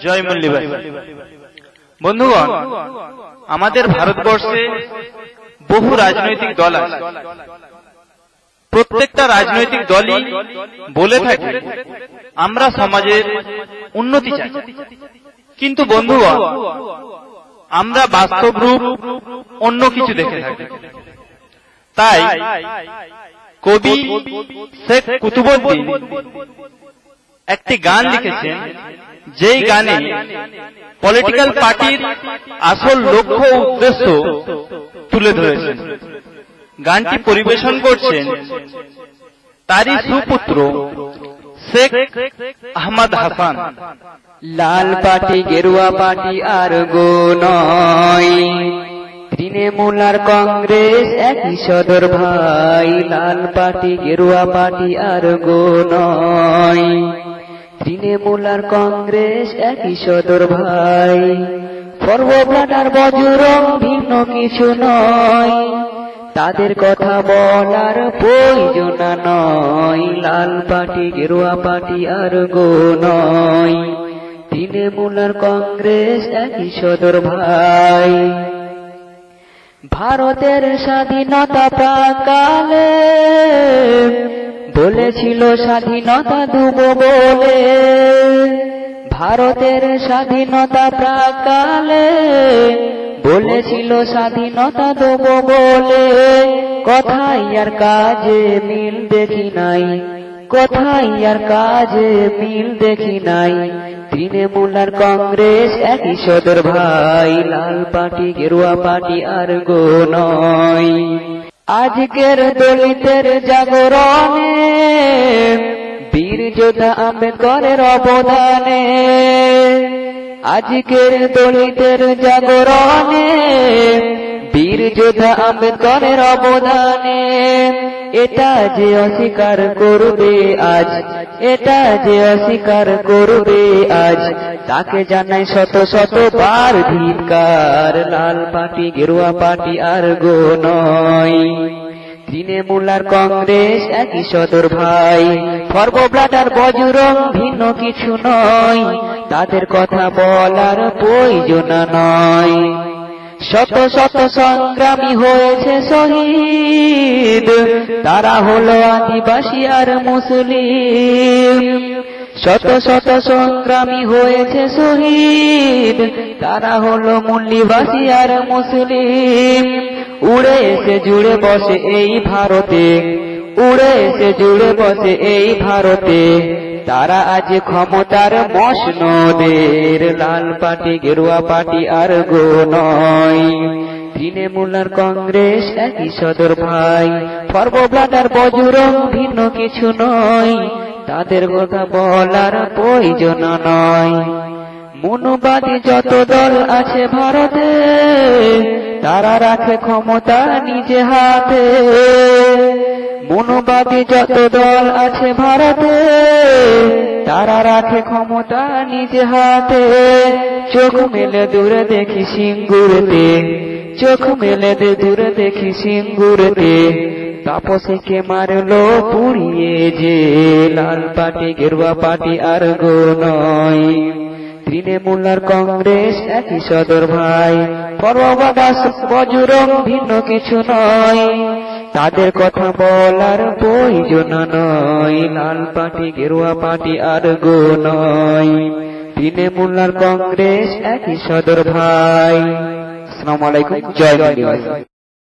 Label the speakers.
Speaker 1: জয় মূল্যবান বন্ধুগণ, আমাদের ভারতবর্ষে বহু রাজনৈতিক দল আছে। প্রত্যেকটা রাজনৈতিক দলই বলে থাকে আমরা সমাজের উন্নতি চাই, কিন্তু বন্ধুগণ আমরা বাস্তব রূপ অন্য কিছু দেখে থাকি। তাই কবি শেখ কুতুবউদ্দিন একটি গান লিখেছেন, যেই গানে পলিটিক্যাল পার্টির আসল লক্ষ্য উদ্দেশ্য তুলে ধরেছেন। গানটি পরিবেশন করছেন তারই সুপুত্র শেখ আহমদ হাসান।
Speaker 2: লাল পার্টি গেরুয়া পার্টি আর গো নয়, তৃণমূল আর কংগ্রেস একই সদর ভাই। লাল পার্টি গেরুয়া পার্টি আর গো নয়, তৃণমূল আর কংগ্রেস একই সদর ভাই। ফরওয়ার্ড আর বজরং ভিন্ন কিছু নয়, তাদের কথা বলার প্রয়োজন নয়। লাল পার্টি গেরুয়া পার্টি আর গো নয়, তৃণমূল আর কংগ্রেস একই সদর ভাই। ভারতের স্বাধীনতা প্রাকালে বলেছিল স্বাধীনতা দেব বলে। ভারতের স্বাধীনতা প্রাকালে বলেছিল স্বাধীনতা দেব বলে। কথাই আর কাজে মিল দেখি নাই, কথাই আর কাজে মিল দেখি নাই। তৃণমূল আর কংগ্রেস একই সদর ভাই। লাল পার্টি গেরুয়া পার্টি আর গো নয়। আজকের দলিতের জাগরণে বীর যোদ্ধা আম্বেদকরের অবদানে। আজকের দলিতের জাগরণে বীর যোদ্ধা আম্বেদকরের অবদানে। এটা যে অস্বীকার করবে আজ, এটা যে অস্বীকার করবে আজ, তাকে জানাই শত শত বার ধিক্কার। লাল পার্টি গেরুয়া পার্টি আর গো নয়, তৃণমূল আর কংগ্রেস একই সদর ভাই। ফরওয়ার্ড আর বজরং ভিন্ন কিছু নয়, তাদের কথা বলার প্রয়োজন নয়। শত শত সংগ্রামী হয়েছে শহীদ, তারা হলো আদিবাসী আর মুসলিম। শত শত সংগ্রামী হয়েছে শহীদ, তারা হলো মুল্লিবাসী আর মুসলিম। উড়ে এসে জুড়ে বসে এই ভারতে, উড়ে এসে জুড়ে বসে এই ভারতে, তারা আজ ক্ষমতার মসনদের। লাল পার্টি গেরুয়া পার্টি আর গো নয়, তৃণমূল আর কংগ্রেস একই সদর ভাই। ফরওয়ার্ড আর বজরং ভিন্ন কিছু নয়, তাদের কথা বলার প্রয়োজন নয়। মনুবাদী যত দল আছে ভারতে, তারা রাখে ক্ষমতা নিজে হাতে। মনুবাদী যত দল আছে ভারতে, তারা রাখে ক্ষমতা নিজে হাতে। চোখ মেলে দূরে দেখি সিঙ্গুরতে, চোখ মেলে দূরে দেখি সিঙ্গুরতে, তাপসীকে মারলো পুড়িয়ে যে। লাল পার্টি গেরুয়া পার্টি আর গো নয়, তৃণমূল আর কংগ্রেস একই সদর ভাই। ফরওয়ার্ড আর বজরং ভিন্ন কিছু নয়, তাদের কথা বলার প্রয়োজন নয়। লাল পার্টি গেরুয়া পার্টি আর গো নয়, তৃণমূল আর কংগ্রেস একই সদর ভাই। আসসালামু আলাইকুম, জয় মূল্যবান।